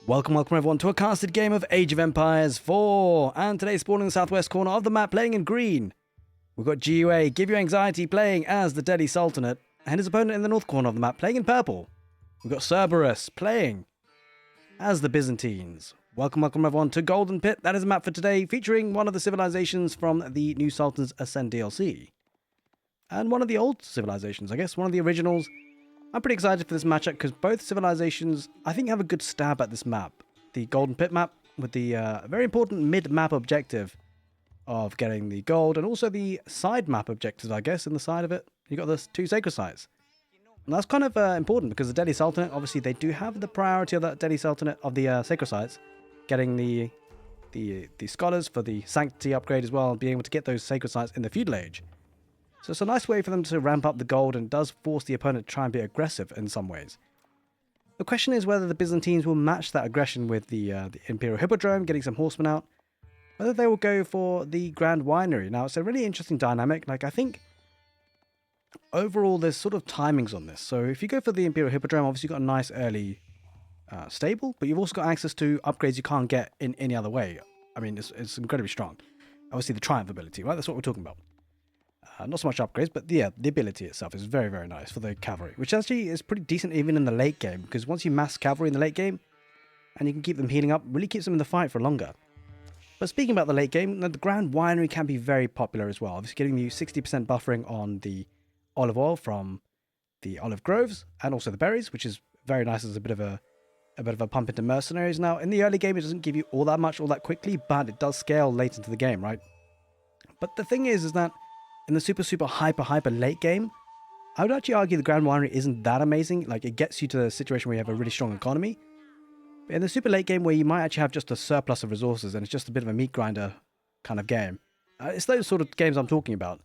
Welcome everyone to a casted game of Age of Empires 4, and today spawning in the southwest corner of the map playing in green. We've got GiveUAnxiety playing as the Delhi Sultanate, and his opponent in the north corner of the map playing in purple. We've got Cerberus playing as the Byzantines. Welcome everyone to Golden Pit. That is a map for today, featuring one of the civilizations from the new Sultans Ascend DLC. And one of the old civilizations, I guess, one of the originals. I'm pretty excited for this matchup because both civilizations, I think, have a good stab at this map. The Golden Pit map with the very important mid-map objective of getting the gold, and also the side map objectives, I guess, in the side of it. You got the two sacred sites. And that's kind of important because the Delhi Sultanate, obviously, they do have the priority of that Delhi Sultanate of the sacred sites, getting the scholars for the sanctity upgrade as well, and being able to get those sacred sites in the feudal age. So it's a nice way for them to ramp up the gold, and does force the opponent to try and be aggressive in some ways. The question is whether the Byzantines will match that aggression with the Imperial Hippodrome, getting some horsemen out. Whether they will go for the Grand Winery. Now, it's a really interesting dynamic. Like, I think overall there's sort of timings on this. So if you go for the Imperial Hippodrome, obviously you've got a nice early stable, but you've also got access to upgrades you can't get in any other way. I mean, it's incredibly strong. Obviously the Triumph ability, right? That's what we're talking about. Not so much upgrades, but yeah, the ability itself is very, very nice for the cavalry, which actually is pretty decent even in the late game, because once you mass cavalry in the late game, and you can keep them healing up, really keeps them in the fight for longer. But speaking about the late game, the Grand Winery can be very popular as well, obviously getting you 60% buffering on the olive oil from the olive groves, and also the berries, which is very nice as a bit of a pump into mercenaries. Now, in the early game, it doesn't give you all that much, all that quickly, but it does scale late into the game, right? But the thing is that in the super hyper late game, I would actually argue the Grand Winery isn't that amazing. Like, it gets you to a situation where you have a really strong economy. But in the super late game, where you might actually have just a surplus of resources and it's just a bit of a meat grinder kind of game, it's those sort of games I'm talking about.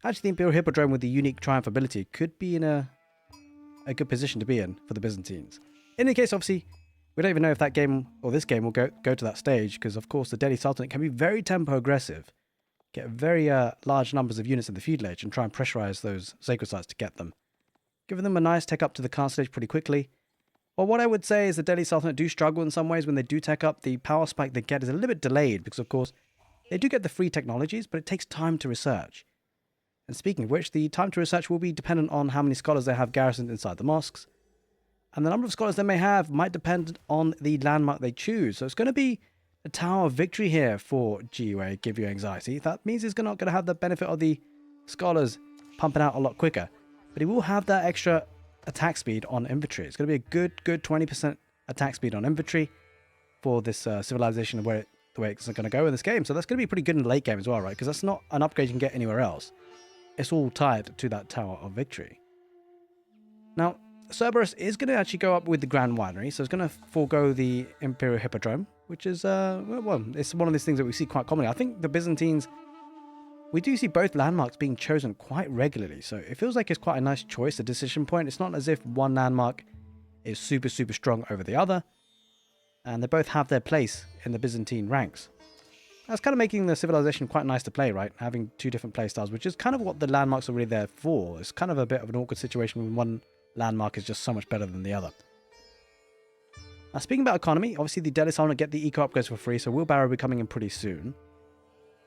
Actually, the Imperial Hippodrome with the unique Triumph ability could be in a good position to be in for the Byzantines. In any case, obviously, we don't even know if that game or this game will go to that stage, because of course the Delhi Sultanate can be very tempo aggressive. Get very large numbers of units in the feudal age and try and pressurize those sacred sites to get them. Giving them a nice tech up to the castle stage pretty quickly. Well, what I would say is the Delhi Sultanate do struggle in some ways when they do tech up. The power spike they get is a little bit delayed because, of course, they do get the free technologies, but it takes time to research. And speaking of which, the time to research will be dependent on how many scholars they have garrisoned inside the mosques. And the number of scholars they may have might depend on the landmark they choose. So it's going to be a Tower of Victory here for GiveUAnxiety. That means he's not going to have the benefit of the scholars pumping out a lot quicker, but he will have that extra attack speed on infantry. It's going to be a good 20% attack speed on infantry for this civilization, the way it's going to go in this game. So that's going to be pretty good in the late game as well, right? Because that's not an upgrade you can get anywhere else. It's all tied to that Tower of Victory. Now, Cerberus is going to actually go up with the Grand Winery, so it's going to forego the Imperial Hippodrome, which is, well, it's one of these things that we see quite commonly. I think the Byzantines, we do see both landmarks being chosen quite regularly, so it feels like it's quite a nice choice, a decision point. It's not as if one landmark is super strong over the other, and they both have their place in the Byzantine ranks. That's kind of making the civilization quite nice to play, right? Having two different playstyles, which is kind of what the landmarks are really there for. It's kind of a bit of an awkward situation when one landmark is just so much better than the other. Now, speaking about economy, obviously the Delhi Sultanate get the eco upgrades for free, so wheelbarrow will be coming in pretty soon.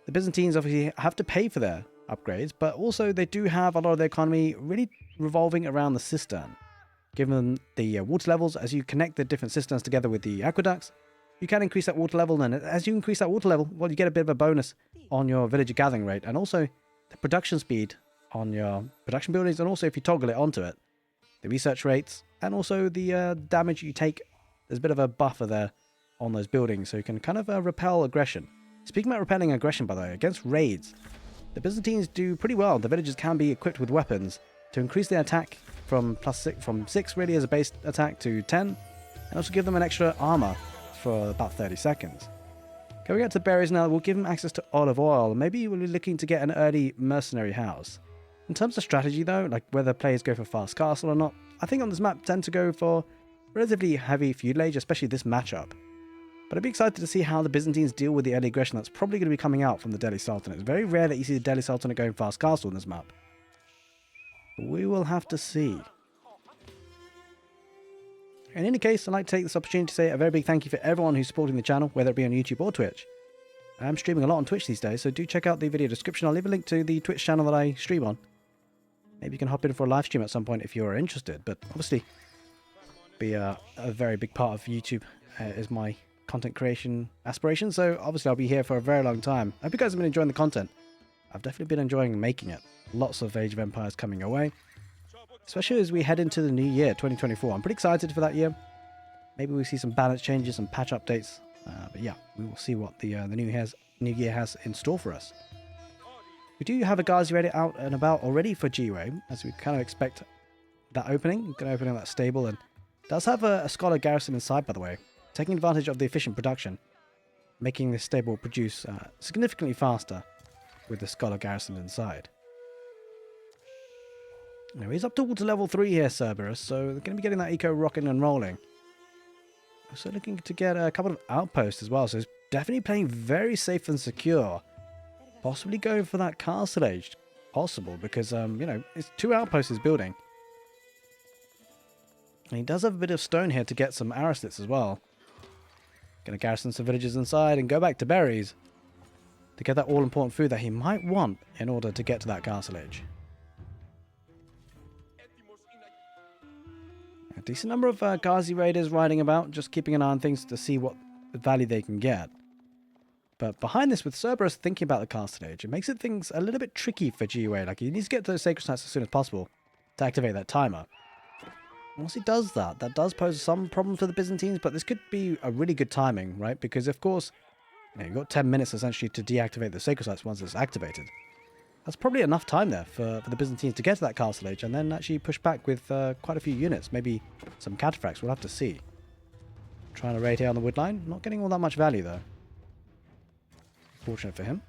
The Byzantines obviously have to pay for their upgrades, but also they do have a lot of their economy really revolving around the cistern. Given them the water levels, as you connect the different cisterns together with the aqueducts, you can increase that water level, and as you increase that water level, well, you get a bit of a bonus on your villager gathering rate, and also the production speed on your production buildings, and also if you toggle it onto it, the research rates, and also the damage you take. There's a bit of a buffer there on those buildings, so you can kind of repel aggression. Speaking about repelling aggression, by the way, against raids, the Byzantines do pretty well. The villagers can be equipped with weapons to increase their attack from from 6 really as a base attack to 10, and also give them an extra armor for about 30 seconds. Going out to berries now, we'll give them access to olive oil. Maybe we'll be looking to get an early mercenary house. In terms of strategy though, like whether players go for fast castle or not, I think on this map tend to go for relatively heavy feudal age, especially this matchup. But I'd be excited to see how the Byzantines deal with the early aggression that's probably going to be coming out from the Delhi Sultanate. It's very rare that you see the Delhi Sultanate going fast castle on this map. But we will have to see. In any case, I'd like to take this opportunity to say a very big thank you for everyone who's supporting the channel, whether it be on YouTube or Twitch. I'm streaming a lot on Twitch these days, so do check out the video description. I'll leave a link to the Twitch channel that I stream on. Maybe you can hop in for a live stream at some point if you're interested, but obviously be a very big part of YouTube is my content creation aspiration, so obviously I'll be here for a very long time. I hope you guys have been enjoying the content. I've definitely been enjoying making it. Lots of Age of Empires coming your way, especially as we head into the new year, 2024. I'm pretty excited for that year. Maybe we see some balance changes, some patch updates, but yeah, we will see what the new year has in store for us. We do have a Ghazi raid out and about already for GiveUA, as we kind of expect that opening. We're going to open in that stable, and does have a scholar garrison inside, by the way, taking advantage of the efficient production, making this stable produce significantly faster with the scholar garrison inside. Now he's up towards level 3 here, Cerberus, so they're going to be getting that eco rocking and rolling. Also looking to get a couple of outposts as well, so he's definitely playing very safe and secure. Possibly going for that castle age, possible, because, you know, it's 2 outposts he's building. And he does have a bit of stone here to get some aristocrats as well. Going to garrison some villages inside and go back to berries to get that all-important food that he might want in order to get to that castle age. A decent number of Ghazi raiders riding about, just keeping an eye on things to see what value they can get. But behind this, with Cerberus thinking about the castle age, it makes things a little bit tricky for GiveUA. Like, he needs to get to those sacred sites as soon as possible to activate that timer. Once he does that, that does pose some problems for the Byzantines, but this could be a really good timing, right? Because, of course, you know, you've got 10 minutes essentially to deactivate the sacred sites once it's activated. That's probably enough time there for the Byzantines to get to that castle age and then actually push back with quite a few units. Maybe some cataphracts, we'll have to see. Trying to raid here on the wood line, not getting all that much value though. Fortunate for him.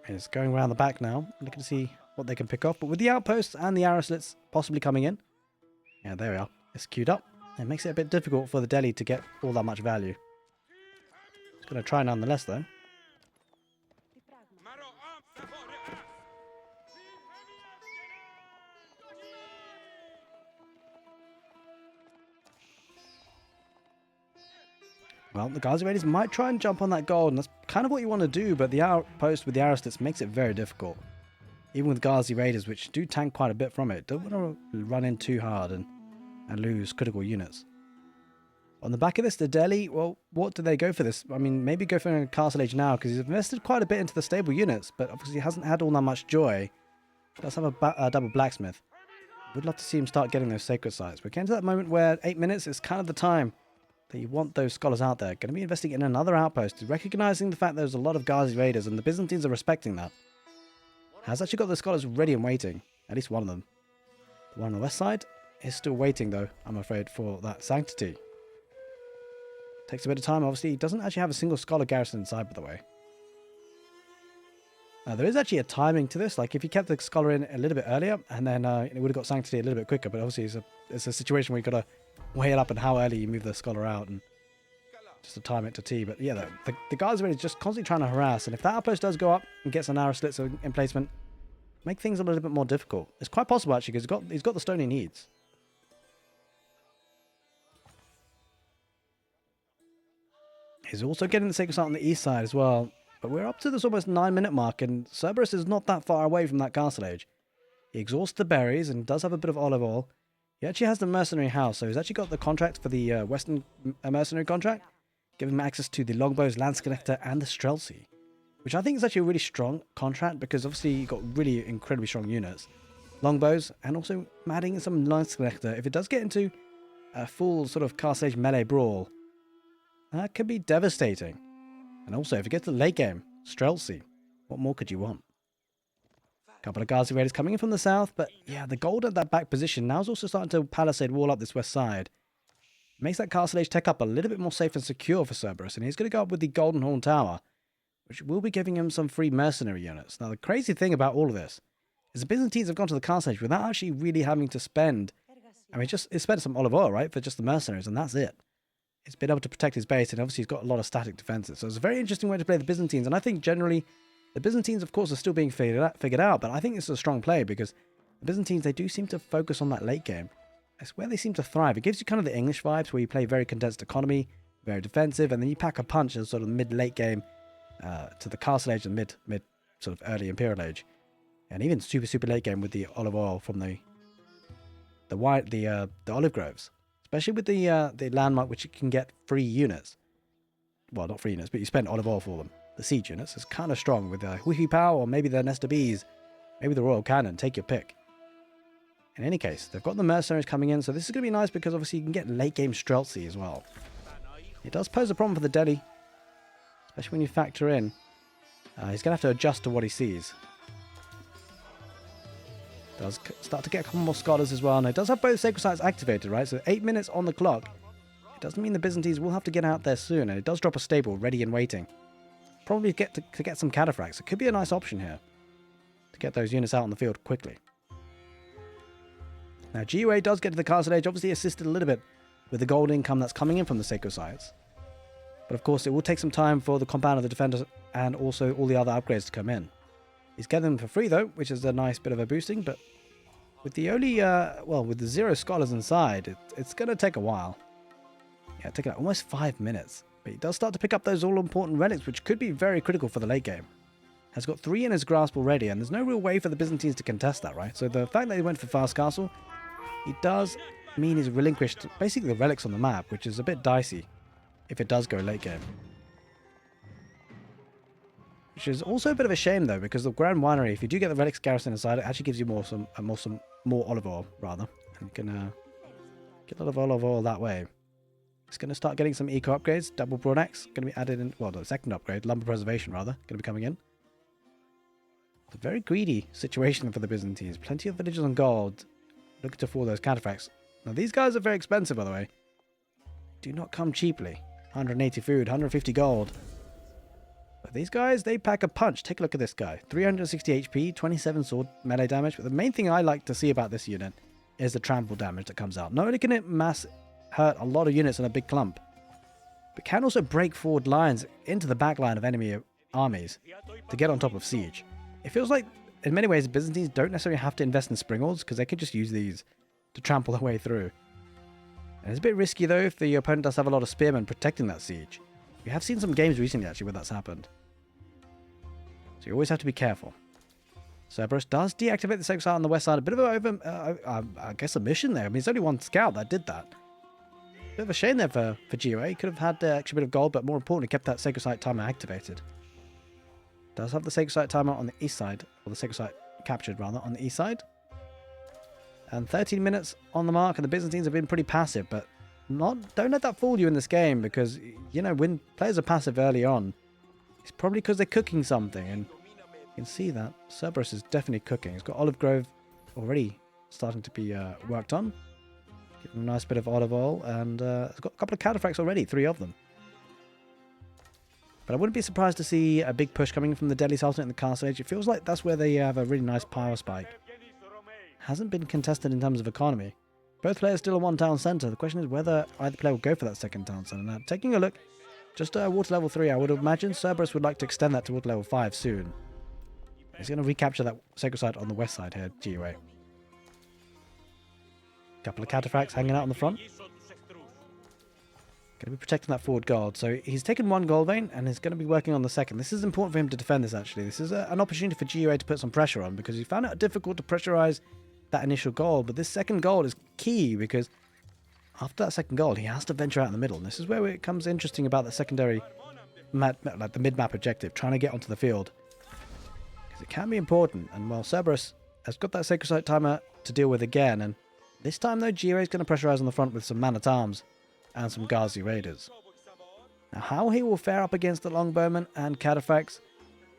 He's going around the back now, looking to see what they can pick off. But with the outposts and the aristocrats possibly coming in, yeah, there we are. It's queued up. It makes it a bit difficult for the Delhi to get all that much value. It's going to try nonetheless, though. Well, the Ghazi raiders might try and jump on that gold, and that's kind of what you want to do, but the outpost with the aristocrats makes it very difficult. Even with Ghazi raiders, which do tank quite a bit from it, don't want to run in too hard and lose critical units. On the back of this, the Delhi, well, what do they go for this? I mean, maybe go for a castle age now, because he's invested quite a bit into the stable units, but obviously hasn't had all that much joy. Does have a double blacksmith. Would love to see him start getting those sacred sites. We're getting to that moment where 8 minutes is kind of the time that you want those scholars out there. Going to be investing in another outpost, recognizing the fact there's a lot of Ghazi raiders, and the Byzantines are respecting that. Has actually got the scholars ready and waiting, at least one of them. The one on the west side is still waiting, though, I'm afraid, for that sanctity. Takes a bit of time, obviously. He doesn't actually have a single scholar garrison inside, by the way. There is actually a timing to this. Like, if you kept the scholar in a little bit earlier, and then it would have got sanctity a little bit quicker, but obviously it's a situation where you've got to weigh it up and how early you move the scholar out, and just to time it to T. But yeah, the guys are really just constantly trying to harass, and if that outpost does go up and gets an arrow slits in placement, make things a little bit more difficult. It's quite possible, actually, because he's got the stone he needs. He's also getting the sacred site on the east side as well. But we're up to this almost 9-minute mark, and Cerberus is not that far away from that castle age. He exhausts the berries and does have a bit of olive oil. He actually has the mercenary house, so he's actually got the contract for the western mercenary contract, giving him access to the longbows, lance connector, and the streltsy, which I think is actually a really strong contract, because obviously you've got really incredibly strong units. Longbows, and also adding some lance connector. If it does get into a full sort of castle age melee brawl, that could be devastating. And also, if you get to the late game, streltsy, what more could you want? A couple of Ghazi raiders coming in from the south, but yeah, the gold at that back position now is also starting to palisade wall up this west side. Makes that castle age tech up a little bit more safe and secure for Cerberus, and he's going to go up with the Golden Horn Tower, which will be giving him some free mercenary units. Now, the crazy thing about all of this is the Byzantines have gone to the castle age without actually really having to spend, I mean, it spent some olive oil, right, for just the mercenaries, and that's it. It's been able to protect his base, and obviously he's got a lot of static defenses. So it's a very interesting way to play the Byzantines, and I think generally The Byzantines, of course, are still being figured out, but I think this is a strong play because the Byzantines, they do seem to focus on that late game. It's where they seem to thrive. It gives you kind of the English vibes where you play very condensed economy, very defensive, and then you pack a punch in sort of mid-late game to the Castle Age and mid sort of early Imperial Age. And even super late game with the olive oil from the olive groves. Especially with the landmark, which you can get free units. Well, not free units, but you spend olive oil for them. The siege units is kind of strong with the Wi-Fi power, or maybe the Nesta Bees, maybe the Royal Cannon. Take your pick. In any case, they've got the mercenaries coming in, so this is going to be nice because obviously you can get late game Streltsy as well. It does pose a problem for the Delhi, especially when you factor in. He's going to have to adjust to what he sees. Does start to get a couple more scholars as well. And it does have both sacred sites activated, right? So 8 minutes on the clock. It doesn't mean the Byzantines will have to get out there soon. And it does drop a stable ready and waiting. Probably to get some cataphracts. It could be a nice option here to get those units out on the field quickly. Now, GiveUA does get to the Castle Age, obviously assisted a little bit with the gold income that's coming in from the sacred sites. But of course, it will take some time for the compound of the defenders and also all the other upgrades to come in. He's getting them for free though, which is a nice bit of a boosting, but with the only, with the 0 scholars inside, it's going to take a while. Yeah, it's taking almost 5 minutes. But he does start to pick up those all-important relics, which could be very critical for the late game. Has got 3 in his grasp already, and there's no real way for the Byzantines to contest that, right? So the fact that he went for Fast Castle, it does mean he's relinquished basically the relics on the map, which is a bit dicey if it does go late game. Which is also a bit of a shame though, because the Grand Winery, if you do get the relics garrison inside, it actually gives you more olive oil rather. And you can get a lot of olive oil that way. It's going to start getting some eco upgrades. Double broad axe going to be added in. Well, the second upgrade, lumber preservation rather, going to be coming in. It's a very greedy situation for the Byzantines. Plenty of villages on gold. Looking to afford those cataphracts. Now these guys are very expensive, by the way. Do not come cheaply. 180 food, 150 gold. But these guys, they pack a punch. Take a look at this guy. 360 HP, 27 sword melee damage. But the main thing I like to see about this unit is the trample damage that comes out. Not only can it hurt a lot of units in a big clump, but can also break forward lines into the back line of enemy armies to get on top of siege. It feels like, in many ways, the Byzantines don't necessarily have to invest in springles because they can just use these to trample their way through. And it's a bit risky though if the opponent does have a lot of spearmen protecting that siege. We have seen some games recently actually where that's happened. So you always have to be careful. Cerberus does deactivate the sacred site on the west side. A bit of I guess a mission there. I mean, it's only one scout that did that. Bit of a shame there for GiveUA. Could have had the extra bit of gold, but more importantly, kept that sacred site timer activated. Does have the sacred site timer on the east side, or the sacred site captured rather, on the east side. And 13 minutes on the mark, and the Byzantines have been pretty passive, but don't let that fool you in this game, because, you know, when players are passive early on, it's probably because they're cooking something, and you can see that. Cerberus is definitely cooking. He's got Olive Grove already starting to be worked on. Give him a nice bit of olive oil, and he's got a couple of cataphracts already, 3 of them. But I wouldn't be surprised to see a big push coming from the Delhi Sultanate in the Castle Age. It feels like that's where they have a really nice power spike. Hasn't been contested in terms of economy. Both players still a one town centre. The question is whether either player will go for that second town centre. Now, taking a look, just water level 3, I would imagine Cerberus would like to extend that to water level 5 soon. He's going to recapture that sacred site on the west side here, GiveUA. Couple of cataphracts hanging out on the front. Going to be protecting that forward gold. So he's taken 1 gold vein and is going to be working on the second. This is important for him to defend this, actually. This is an opportunity for GiveUA to put some pressure on, because he found it difficult to pressurize that initial gold. But this second gold is key, because after that second gold, he has to venture out in the middle. And this is where it comes interesting about the secondary, like the mid-map objective, trying to get onto the field. Because it can be important. And while Cerberus has got that sacred site timer to deal with again, and this time, though, GiveUA is going to pressurize on the front with some man-at-arms and some Ghazi raiders. Now, how he will fare up against the longbowmen and cataphracts,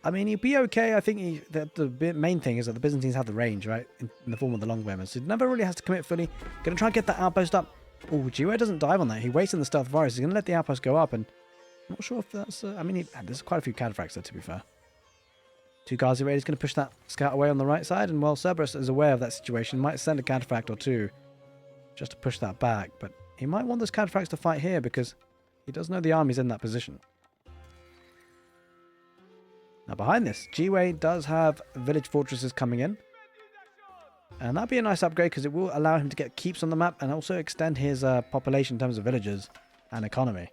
I mean, he'll be okay. I think the main thing is that the Byzantines have the range, right, in the form of the longbowmen, so he never really has to commit fully. Going to try and get that outpost up. Oh, GiveUA doesn't dive on that. He waits in the stealth virus. He's going to let the outpost go up, and I'm not sure if that's... I mean, there's quite a few cataphracts there, to be fair. 2 Ghazi raiders going to push that scout away on the right side, and while Cerberus is aware of that situation, might send a cataphract or 2 just to push that back, but he might want those cataphracts to fight here because he does know the army's in that position. Now, Now behind this, GiveUA does have village fortresses coming in. And that'd be a nice upgrade because it will allow him to get keeps on the map and also extend his population in terms of villages and economy.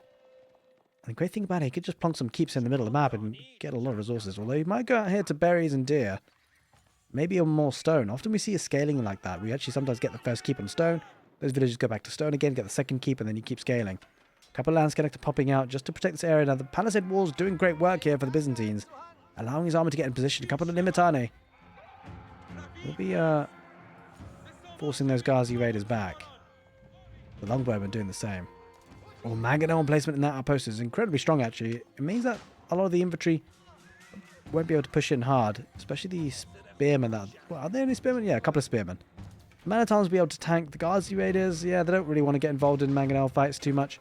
And the great thing about it, he could just plonk some keeps in the middle of the map and get a lot of resources. Although he might go out here to berries and deer. Maybe on more stone. Often we see a scaling like that. We actually sometimes get the first keep on stone. Those villages go back to stone again, get the second keep, and then you keep scaling. A couple of lands connector popping out just to protect this area. Now the palisade walls doing great work here for the Byzantines. Allowing his army to get in position. A couple of limitane. Will be forcing those Ghazi raiders back. The longbowmen doing the same. Well, Mangonel placement in that outpost is incredibly strong, actually. It means that a lot of the infantry won't be able to push in hard, especially the spearmen. Are there any spearmen? Yeah, a couple of spearmen. Manatons will be able to tank the Ghazi raiders. Yeah, they don't really want to get involved in Mangonel fights too much.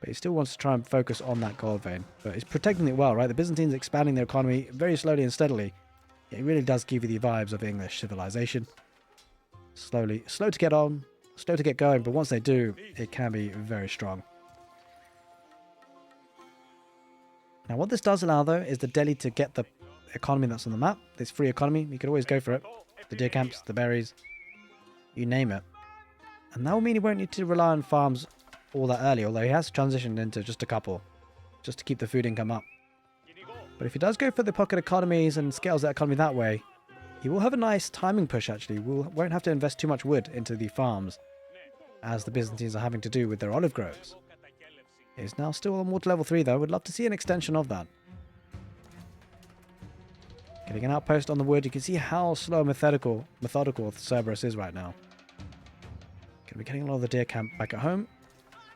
But he still wants to try and focus on that gold vein. But he's protecting it well, right? The Byzantines expanding their economy very slowly and steadily. It really does give you the vibes of English civilization. Slow to get on, slow to get going, but once they do, it can be very strong. Now what this does allow though is the Delhi to get the economy that's on the map. This free economy, you could always go for it. The deer camps, the berries, you name it. And that will mean he won't need to rely on farms all that early, although he has transitioned into just a couple, just to keep the food income up. But if he does go for the pocket economies and scales that economy that way, he will have a nice timing push, actually. Won't have to invest too much wood into the farms, as the Byzantines are having to do with their olive groves. It's now still on water level 3, though. Would love to see an extension of that. Getting an outpost on the wood. You can see how slow and methodical Cerberus is right now. Going to be getting a lot of the deer camp back at home.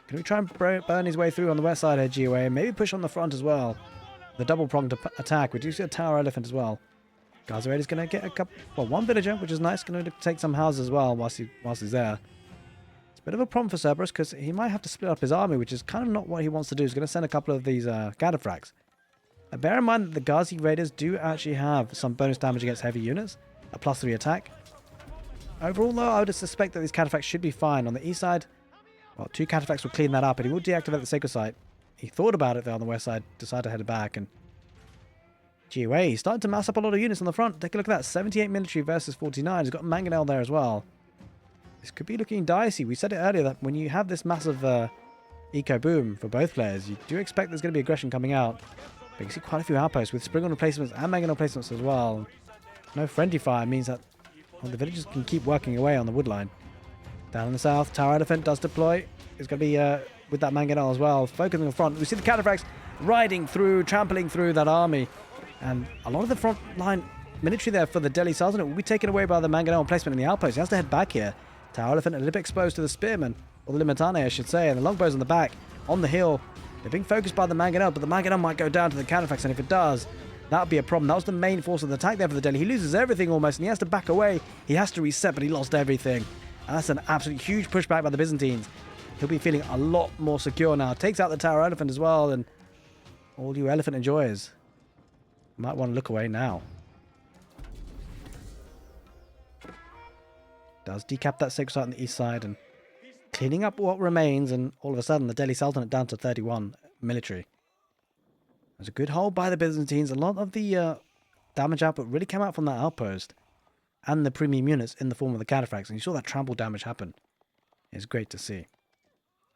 Going to try and burn his way through on the west side here, GiveUA, and maybe push on the front as well. The double-pronged attack. We do see a tower elephant as well. Ghazi Raid is going to get one villager, which is nice. Going to take some houses as well whilst he's there. It's a bit of a problem for Cerberus because he might have to split up his army, which is kind of not what he wants to do. He's going to send a couple of these cataphracts. Now, bear in mind that the Ghazi Raiders do actually have some bonus damage against heavy units, a +3 attack. Overall, though, I would suspect that these cataphracts should be fine. On the east side, well, 2 cataphracts will clean that up, and he will deactivate the sacred site. He thought about it, though, on the west side, decided to head back, and GiveUA, he's starting to mass up a lot of units on the front. Take a look at that. 78 military versus 49. He's got Mangonel there as well. This could be looking dicey. We said it earlier that when you have this massive eco boom for both players, you do expect there's going to be aggression coming out. But you can see quite a few outposts with Springle replacements and Mangonel placements as well. No friendly fire means that the villagers can keep working away on the wood line. Down in the south, Tower Elephant does deploy. It's going to be with that Mangonel as well. Focusing on the front. We see the cataphracts riding through, trampling through that army. And a lot of the front line military there for the Delhi Sultanate will be taken away by the Mangonel placement in the outpost. He has to head back here. Tower Elephant a little bit exposed to the spearmen, or the limitane I should say, and the longbows on the back, on the hill. They're being focused by the Mangonel, but the Mangonel might go down to the cataphracts, and if it does, that would be a problem. That was the main force of the attack there for the Delhi. He loses everything almost, and he has to back away. He has to reset, but he lost everything. And that's an absolute huge pushback by the Byzantines. He'll be feeling a lot more secure now. Takes out the Tower Elephant as well, and all you elephant enjoyers might want to look away now. Does decap that sacred site on the east side and cleaning up what remains, and all of a sudden the Delhi Sultanate down to 31 military. There's a good hold by the Byzantines. A lot of the damage output really came out from that outpost and the premium units in the form of the cataphracts, and you saw that trample damage happen. It's great to see.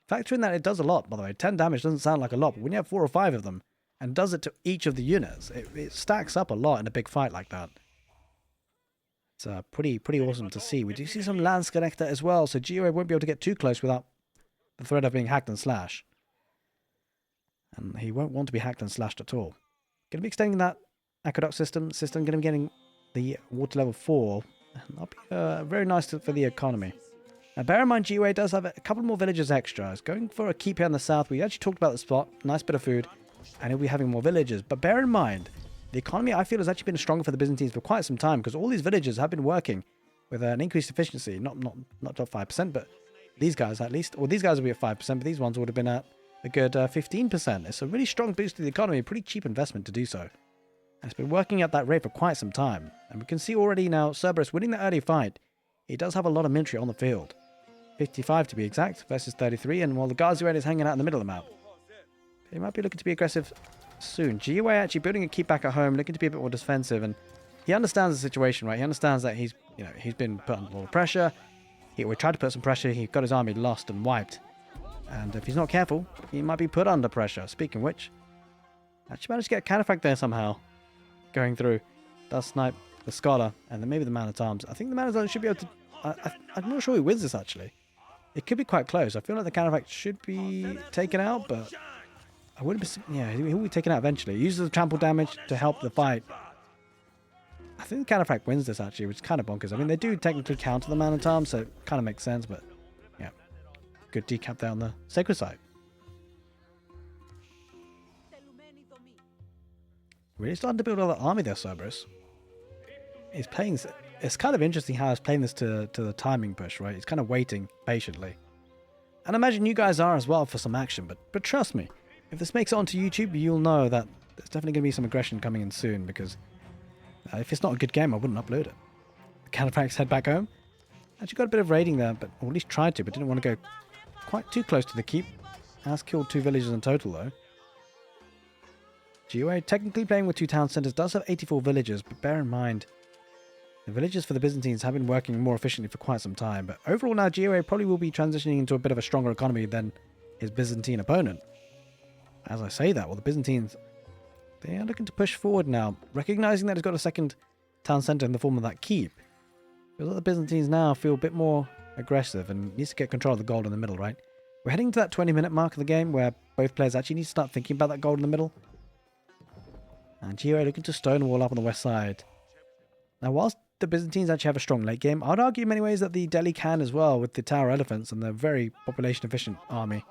Factor in that it does a lot, by the way. 10 damage doesn't sound like a lot, but when you have 4 or 5 of them, and does it to each of the units, it stacks up a lot in a big fight like that. It's pretty awesome to see. We do see some lance connector as well, so GiveUA won't be able to get too close without the threat of being hacked and slashed. And he won't want to be hacked and slashed at all. Going to be extending that aqueduct system. Going to be getting the water level 4. And that'll be very nice for the economy. Now bear in mind GiveUA does have a couple more villages extra. It's going for a keep here in the south. We actually talked about the spot. Nice bit of food. And he'll be having more villages. But bear in mind, the economy, I feel, has actually been stronger for the Byzantines for quite some time, because all these villages have been working with an increased efficiency. Not 5%, but these guys at least. Or these guys will be at 5%, but these ones would have been at a good 15%. It's a really strong boost to the economy. A pretty cheap investment to do so. And it's been working at that rate for quite some time. And we can see already now Cerberus winning the early fight. He does have a lot of military on the field. 55 to be exact, versus 33. And while the Ghazi Raid is hanging out in the middle of the map. He might be looking to be aggressive soon. GiveUA actually building a keep back at home, looking to be a bit more defensive, and he understands the situation, right? He understands that he's been put under more pressure. We tried to put some pressure. He got his army lost and wiped. And if he's not careful, he might be put under pressure. Speaking of which, actually managed to get a cataphract there somehow. Going through. Does snipe the scholar and then maybe the man-at-arms. I think the man-at-arms should be able to... I'm not sure he wins this, actually. It could be quite close. I feel like the cataphract should be taken out, but... I wouldn't be... Yeah, he will be taken out eventually. He uses the trample damage to help the fight. I think the cataphract wins this, actually, which is kind of bonkers. I mean, they do technically counter the man-at-arms, so it kind of makes sense, but... Yeah. Good decap there on the sacred side. Really starting to build all that army there, Cerberus. He's playing... It's kind of interesting how he's playing this to the timing push, right? He's kind of waiting patiently. And I imagine you guys are as well for some action, but trust me, if this makes it onto YouTube, you'll know that there's definitely going to be some aggression coming in soon, because if it's not a good game, I wouldn't upload it. The cataphracts head back home. Actually got a bit of raiding there, or at least tried to, but didn't want to go quite too close to the keep. Has killed 2 villagers in total, though. GiveUA technically playing with 2 town centers, does have 84 villagers, but bear in mind, the villagers for the Byzantines have been working more efficiently for quite some time, but overall now GiveUA probably will be transitioning into a bit of a stronger economy than his Byzantine opponent. As I say that, well, the Byzantines, they are looking to push forward now, recognizing that it's got a second town center in the form of that keep. Feels like the Byzantines now feel a bit more aggressive and needs to get control of the gold in the middle, right? We're heading to that 20-minute mark of the game where both players actually need to start thinking about that gold in the middle. And GiveUA looking to stonewall up on the west side. Now, whilst the Byzantines actually have a strong late game, I'd argue in many ways that the Delhi can as well, with the Tower Elephants and their very population-efficient army.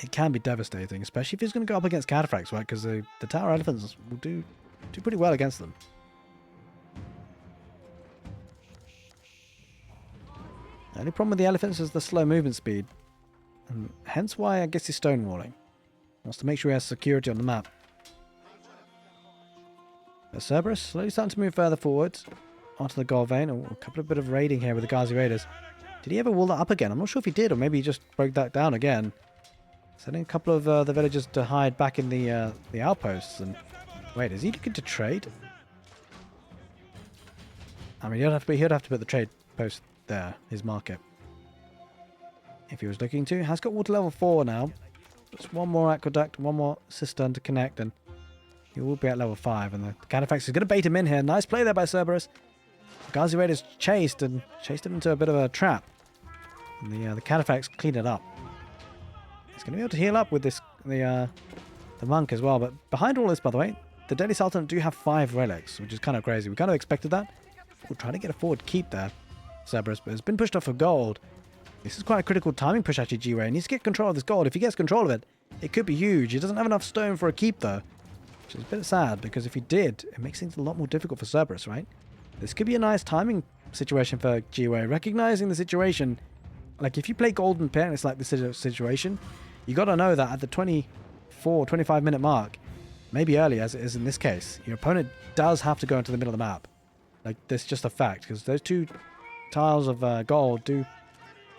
It can be devastating, especially if he's going to go up against cataphracts, right? Because the Tower Elephants will do pretty well against them. The only problem with the elephants is the slow movement speed. And hence why I guess he's stonewalling. Wants to make sure he has security on the map. But Cerberus slowly starting to move further forward onto the gold vein. Oh, a couple of bit of raiding here with the Ghazi Raiders. Did he ever wall that up again? I'm not sure if he did, or maybe he just broke that down again. Sending a couple of the villagers to hide back in the outposts. And wait, is he looking to trade? I mean, he'd have to put the trade post there, his market. If he was looking to. Has got water level 4 now. Just one more aqueduct, one more cistern to connect, and he will be at level 5. And the cataphracts is going to bait him in here. Nice play there by Cerberus. The Ghazi Raiders chased him into a bit of a trap. And the cataphracts clean it up. He's going to be able to heal up with this the monk as well. But behind all this, by the way, the Delhi Sultanate do have 5 relics, which is kind of crazy. We kind of expected that. We'll try to get a forward keep there, Cerberus, but it's been pushed off for gold. This is quite a critical timing push, actually, GiveUA. He needs to get control of this gold. If he gets control of it, it could be huge. He doesn't have enough stone for a keep, though, which is a bit sad, because if he did, it makes things a lot more difficult for Cerberus, right? This could be a nice timing situation for GiveUA. Recognizing the situation, like if you play Golden Pair and it's like this situation, you got to know that at the 25-minute mark, maybe early as it is in this case, your opponent does have to go into the middle of the map. Like, that's just a fact, because those 2 tiles of gold do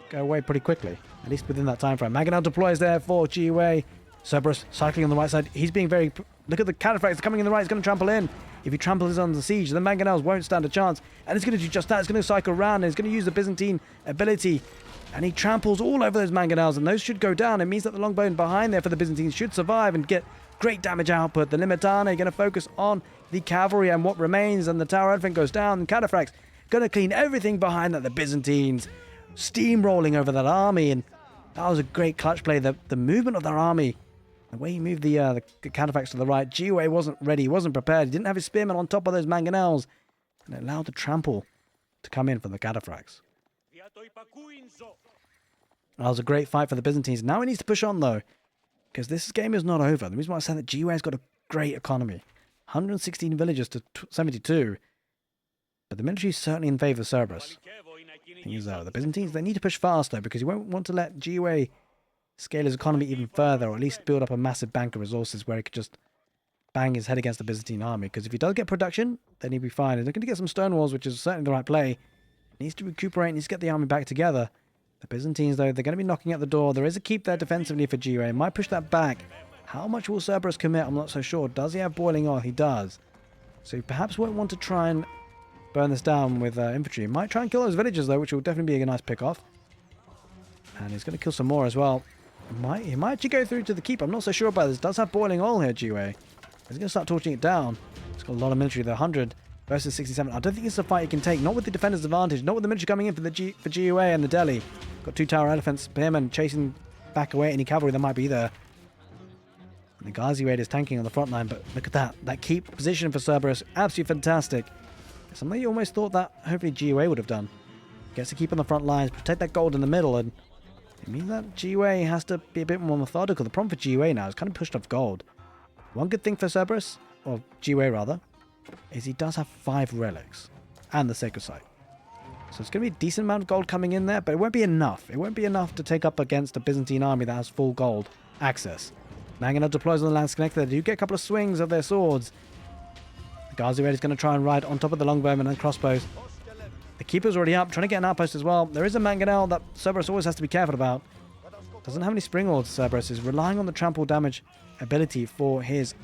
go away pretty quickly, at least within that time frame. Mangonel deploys there for GiveUA. Cerberus cycling on the right side. He's being very... Look at the cataphracts coming in the right. He's going to trample in. If he tramples on the siege, the Mangonels won't stand a chance. And he's going to do just that. He's going to cycle around, and he's going to use the Byzantine ability. And he tramples all over those Mangonels, and those should go down. It means that the longbone behind there for the Byzantines should survive and get great damage output. The Limitane are going to focus on the cavalry and what remains, and the Tower Elephant goes down. And cataphracts going to clean everything behind that. The Byzantines steamrolling over that army, and that was a great clutch play. The movement of their army, the way he moved the cataphracts to the right, GiveUA wasn't ready, he wasn't prepared, he didn't have his spearmen on top of those Mangonels, and it allowed the trample to come in from the cataphracts. That was a great fight for the Byzantines. Now he needs to push on, though, because this game is not over. The reason why I said that GiveUA has got a great economy, 116 villagers to 72, but the military is certainly in favour of Cerberus. The Byzantines, they need to push fast, though, because you won't want to let GiveUA scale his economy even further, or at least build up a massive bank of resources where he could just bang his head against the Byzantine army. Because if he does get production, then he'll be fine. He's looking to get some stone walls, which is certainly the right play. He needs to recuperate, needs to get the army back together. The Byzantines, though, they're going to be knocking at the door. There is a keep there defensively for GiveUA. Might push that back. How much will Cerberus commit? I'm not so sure. Does he have boiling oil? He does. So he perhaps won't want to try and burn this down with infantry. He might try and kill those villagers, though, which will definitely be a nice pick-off. And he's going to kill some more as well. He might actually go through to the keep. I'm not so sure about this. Does have boiling oil here, GiveUA. He's going to start torching it down. It's got a lot of military there. 100 versus 67. I don't think it's a fight he can take. Not with the defender's advantage. Not with the military coming in for GiveUA and the Delhi. Got 2 tower elephants. Spearmen chasing back away any cavalry that might be there. And the Ghazi raid is tanking on the front line. But look at that. That keep position for Cerberus. Absolutely fantastic. Something you almost thought that hopefully GiveUA would have done. Gets to keep on the front lines. Protect that gold in the middle. And it means that GiveUA has to be a bit more methodical. The problem for GiveUA now is kind of pushed off gold. One good thing for Cerberus, or GiveUA rather, is he does have 5 relics and the sacred site. So it's going to be a decent amount of gold coming in there, but it won't be enough. It won't be enough to take up against a Byzantine army that has full gold access. Mangonel deploys on the lance connector. They do get a couple of swings of their swords. The Ghazi raid is going to try and ride on top of the longbowmen and crossbows. The keeper's already up, trying to get an outpost as well. There is a Mangonel that Cerberus always has to be careful about. Doesn't have any spring orders, Cerberus is relying on the trample damage ability for his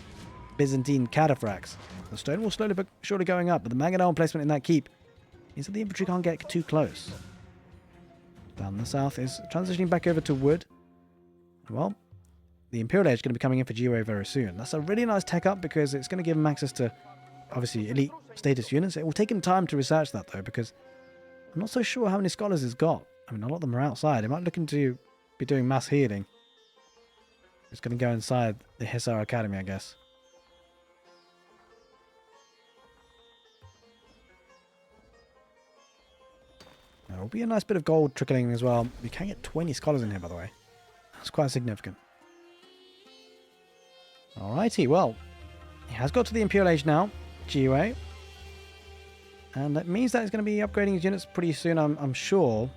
Byzantine cataphracts. The stone will slowly but surely going up, but the Mangonel placement in that keep means that the infantry can't get too close. Down the south is transitioning back over to wood. Well, the Imperial Age is going to be coming in for GiveUA very soon. That's a really nice tech up because it's going to give him access to, obviously, elite status units. It will take him time to research that, though, because I'm not so sure how many scholars he's got. I mean, a lot of them are outside. He might look into be doing mass healing. He's going to go inside the Hussar Academy, I guess. There will be a nice bit of gold trickling as well. You can get 20 scholars in here, by the way. That's quite significant. Alrighty, well, he has got to the Imperial Age now, GiveUA. And that means that he's going to be upgrading his units pretty soon, I'm sure.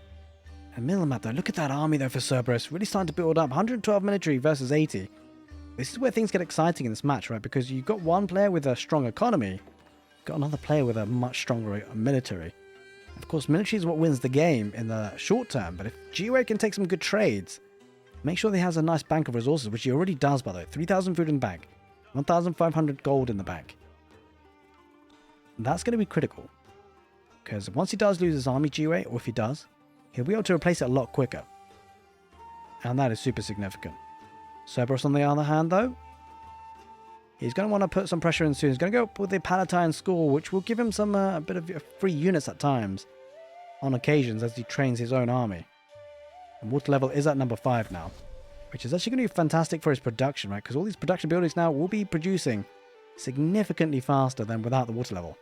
And middle map though, look at that army though for Cerberus. Really starting to build up. 112 military versus 80. This is where things get exciting in this match, right? Because you've got one player with a strong economy. You've got another player with a much stronger military. Of course, military is what wins the game in the short term. But if GiveUA can take some good trades, make sure he has a nice bank of resources, which he already does, by the way. 3,000 food in the bank. 1,500 gold in the bank. And that's going to be critical. Because once he does lose his army, GiveUA, or if he does, he'll be able to replace it a lot quicker. And that is super significant. Cerberus, on the other hand, though, he's going to want to put some pressure in soon. He's going to go up with the Palatine School, which will give him some a bit of free units at times, on occasions, as he trains his own army. And water level is at number 5 now, which is actually going to be fantastic for his production, right? Because all these production buildings now will be producing significantly faster than without the water level.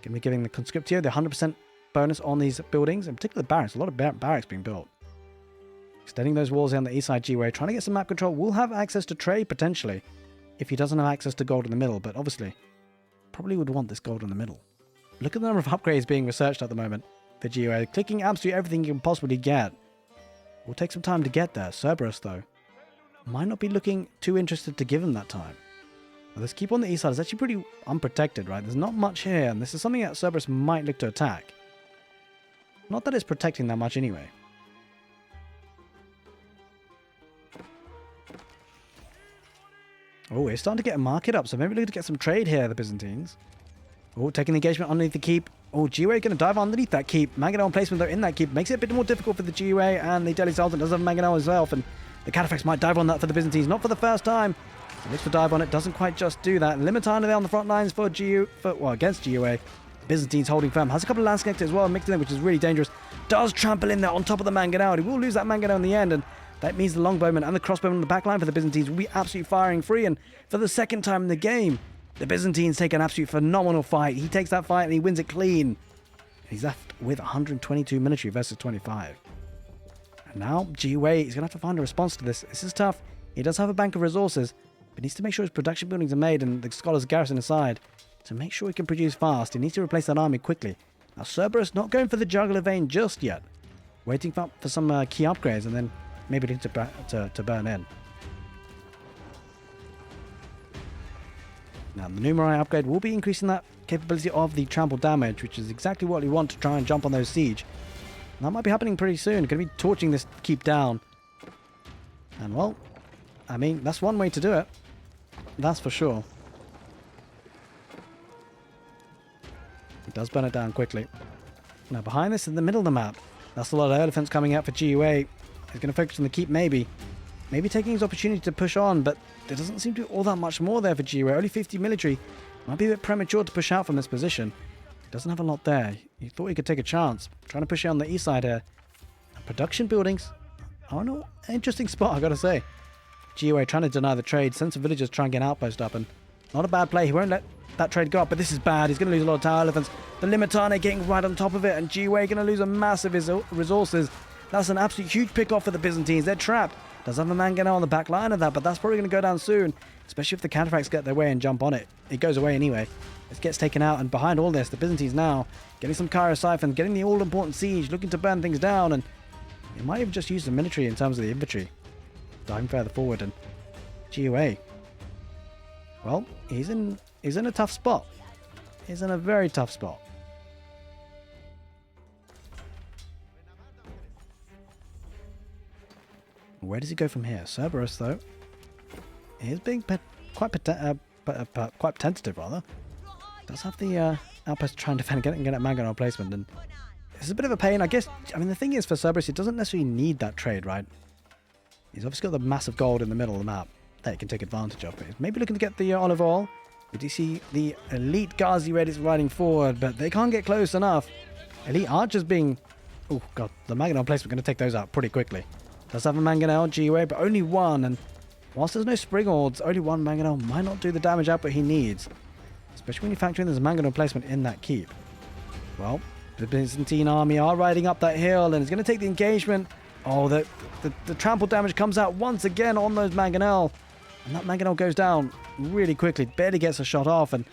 Going to be giving the Conscriptio the 100% bonus on these buildings, in particular the barracks. A lot of barracks being built. Extending those walls on the east side GiveUA, trying to get some map control. Will have access to trade potentially, if he doesn't have access to gold in the middle, but obviously probably would want this gold in the middle. Look at the number of upgrades being researched at the moment for GiveUA. Clicking absolutely everything you can possibly get. Will take some time to get there. Cerberus, though, might not be looking too interested to give him that time. Well, let's keep on the east side. It's actually pretty unprotected, right? There's not much here, and this is something that Cerberus might look to attack. Not that it's protecting that much anyway. Oh, it's starting to get a market up, so maybe look to get some trade here, the Byzantines. Oh, taking the engagement underneath the keep. Oh, GiveUA going to dive underneath that keep. Mangonel placement, though, in that keep. Makes it a bit more difficult for the GiveUA, and the Delhi Sultan does have Mangonel himself, and the cataphracts might dive on that for the Byzantines. Not for the first time. So looks for dive on it. Doesn't quite just do that. Limitana there on the front lines for against GiveUA. Byzantines holding firm. Has a couple of lance connectors as well mixed in, which is really dangerous. Does trample in there on top of the Mangonel. He will lose that Mangonel in the end, and that means the longbowmen and the crossbowmen on the back line for the Byzantines will be absolutely firing free. And for the second time in the game, the Byzantines take an absolute phenomenal fight. He takes that fight and he wins it clean. He's left with 122 military versus 25. And now GiveUA is going to have to find a response to this. This is tough. He does have a bank of resources, but needs to make sure his production buildings are made and the scholars garrison aside to make sure he can produce fast. He needs to replace that army quickly. Now Cerberus not going for the jugular vein just yet. Waiting for some key upgrades and then maybe to burn in. Now the Numerai upgrade will be increasing that capability of the trample damage, which is exactly what we want to try and jump on those siege. And that might be happening pretty soon. Going to be torching this keep down. And well, I mean, that's one way to do it. That's for sure. He does burn it down quickly. Now behind this, in the middle of the map, that's a lot of elephants coming out for GUA. He's going to focus on the keep maybe. Maybe taking his opportunity to push on, but there doesn't seem to be all that much more there for GUA. Only 50 military. Might be a bit premature to push out from this position. He doesn't have a lot there. He thought he could take a chance. Trying to push it on the east side here. Production buildings. Oh no, interesting spot, I gotta say. GUA trying to deny the trade. Send some villagers try and get an outpost up, and not a bad play. He won't let that trade go up, but this is bad. He's going to lose a lot of tower elephants. The Limitane getting right on top of it, and GUA going to lose a massive resources. That's an absolute huge pick-off for the Byzantines. They're trapped. Does have a Mangonel on the back line of that, but that's probably going to go down soon, especially if the counterfacts get their way and jump on it. It goes away anyway. It gets taken out, and behind all this, the Byzantines now getting some Cairo siphons, getting the all-important siege, looking to burn things down, and they might even just use the military in terms of the infantry. Diving further forward, and GUA. Well, he's in a tough spot. He's in a very tough spot. Where does he go from here? Cerberus, though, is being quite tentative, rather. Does have the outpost trying to defend, get that Mangonel placement, and it's a bit of a pain, I guess. I mean, the thing is, for Cerberus, he doesn't necessarily need that trade, right? He's obviously got the massive gold in the middle of the map that he can take advantage of. He's maybe looking to get the olive oil. We do see the elite Ghazi Raiders riding forward, but they can't get close enough. Elite archers being... Oh, God. The Mangonel place, we're going to take those out pretty quickly. Does have a Mangonel, GUA, but only one. And whilst there's no spring hordes, only one Mangonel might not do the damage output he needs. Especially when you factor in there's a Mangonel placement in that keep. Well, the Byzantine army are riding up that hill, and it's going to take the engagement. Oh, the trample damage comes out once again on those Mangonel. And that Mangonel goes down really quickly, barely gets a shot off, and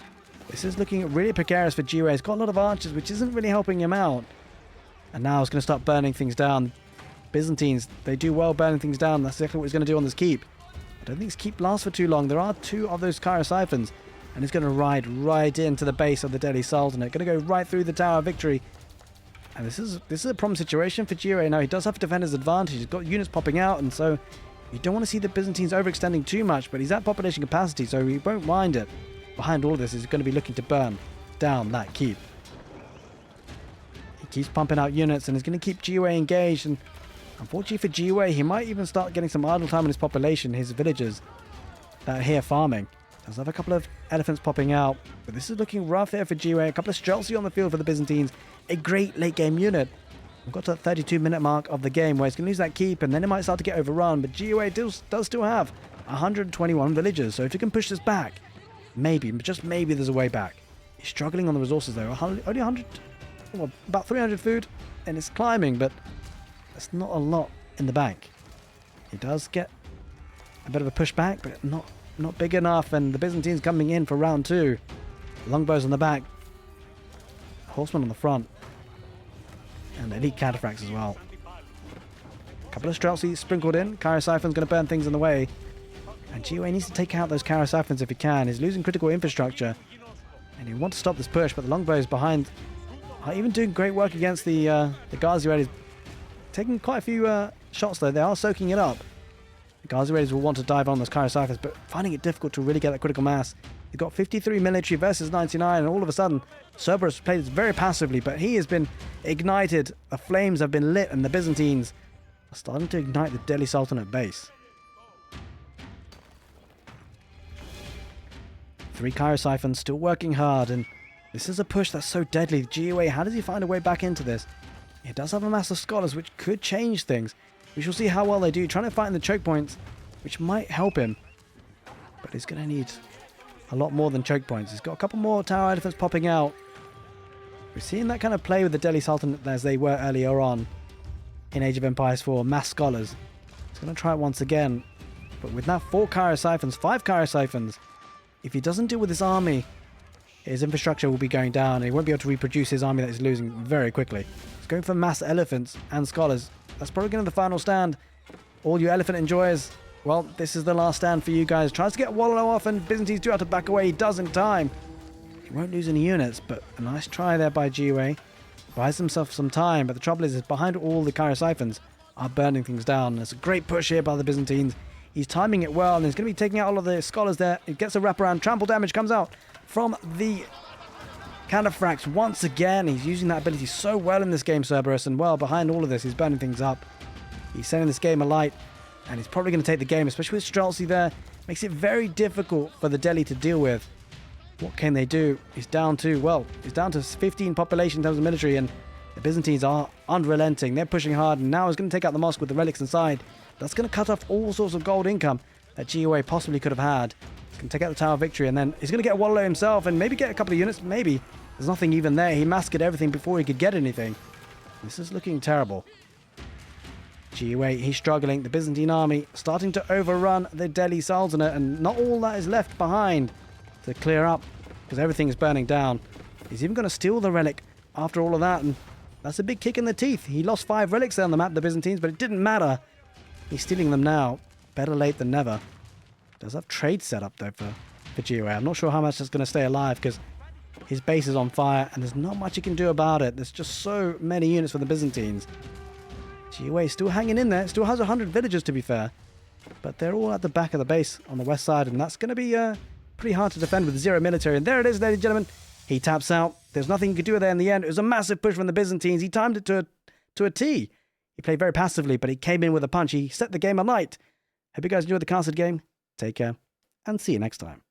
this is looking really precarious for GUA. He's got a lot of archers, which isn't really helping him out. And now it's going to start burning things down. Byzantines, they do well burning things down. That's exactly what he's going to do on this keep. I don't think this keep lasts for too long. There are two of those Cairo siphons, and he's going to ride right into the base of the Delhi Sultanate. Going to go right through the Tower of Victory. And this is a problem situation for GUA. Now, he does have to defend his advantage. He's got units popping out, and so you don't want to see the Byzantines overextending too much, but he's at population capacity, so he won't mind it. Behind all of this, he's going to be looking to burn down that keep. He keeps pumping out units, and he's going to keep GUA engaged, and unfortunately for GUA, he might even start getting some idle time in his population, his villagers that are here farming. Does have a couple of elephants popping out, but this is looking rough here for GUA. A couple of Streltsy on the field for the Byzantines. A great late game unit. We've got to the 32-minute mark of the game where he's going to lose that keep, and then it might start to get overrun, but GUA does still have 121 villagers, so if you can push this back, maybe, just maybe there's a way back. He's struggling on the resources though. Only 100, well, about 300 food, and it's climbing, but that's not a lot in the bank. He does get a bit of a pushback, but not big enough, and the Byzantines coming in for round two. Longbows on the back, horsemen on the front, and elite cataphracts as well. A couple of Streltsy sprinkled in. Cairo siphon's going to burn things in the way, and GUA needs to take out those Cairo siphons if he can. He's losing critical infrastructure, and he wants to stop this push, but the longbows behind are even doing great work against the Ghazi Raiders. Taking quite a few shots though. They are soaking it up. The Ghazi Raiders will want to dive on those Cairo siphons, but finding it difficult to really get that critical mass. You've got 53 military versus 99, and all of a sudden, Cerberus plays very passively, but he has been ignited. The flames have been lit, and the Byzantines are starting to ignite the Delhi Sultanate base. 3 Cairo siphons still working hard, and this is a push that's so deadly. GUA, how does he find a way back into this? He does have a mass of scholars, which could change things. We shall see how well they do, trying to find the choke points, which might help him. But he's going to need a lot more than choke points. He's got a couple more tower elephants popping out. We're seeing that kind of play with the Delhi Sultanate as they were earlier on in Age of Empires 4. Mass scholars. He's going to try it once again. But with now 4 Cairo siphons, 5 Cairo siphons, if he doesn't deal with this army, his infrastructure will be going down, and he won't be able to reproduce his army that he's losing very quickly. He's going for mass elephants and scholars. That's probably going to be the final stand. All you elephant enjoyers, well, this is the last stand for you guys. Tries to get Wallow off, and Byzantines do have to back away. He does in time. He won't lose any units, but a nice try there by GUA. Buys himself some time, but the trouble is behind all the Cairo siphons are burning things down. There's a great push here by the Byzantines. He's timing it well, and he's going to be taking out all of the scholars there. It gets a wraparound. Trample damage comes out from the Cataphrax once again. He's using that ability so well in this game, Cerberus, and well, behind all of this, he's burning things up. He's setting this game alight, and he's probably going to take the game, especially with Streltsy there. Makes it very difficult for the Delhi to deal with. What can they do? He's down to 15 population in terms of military, and the Byzantines are unrelenting. They're pushing hard, and now he's going to take out the mosque with the relics inside. That's going to cut off all sorts of gold income that GiveUA possibly could have had. He's going to take out the Tower of Victory, and then he's going to get a Wallow himself and maybe get a couple of units. Maybe. There's nothing even there. He massacred everything before he could get anything. This is looking terrible. GiveUA, he's struggling. The Byzantine army starting to overrun the Delhi Sultanate, and not all that is left behind to clear up because everything is burning down. He's even going to steal the relic after all of that, and that's a big kick in the teeth. He lost 5 relics there on the map, the Byzantines, but it didn't matter. He's stealing them now. Better late than never. Does have trade set up though for GiveUA. I'm not sure how much that's going to stay alive because his base is on fire and there's not much he can do about it. There's just so many units for the Byzantines. GiveUA is still hanging in there. Still has 100 villagers to be fair. But they're all at the back of the base on the west side, and that's going to be pretty hard to defend with 0 military. And there it is, ladies and gentlemen. He taps out. There's nothing he could do there in the end. It was a massive push from the Byzantines. He timed it to a T. He played very passively, but he came in with a punch. He set the game alight. Hope you guys enjoyed the casted game. Take care, and see you next time.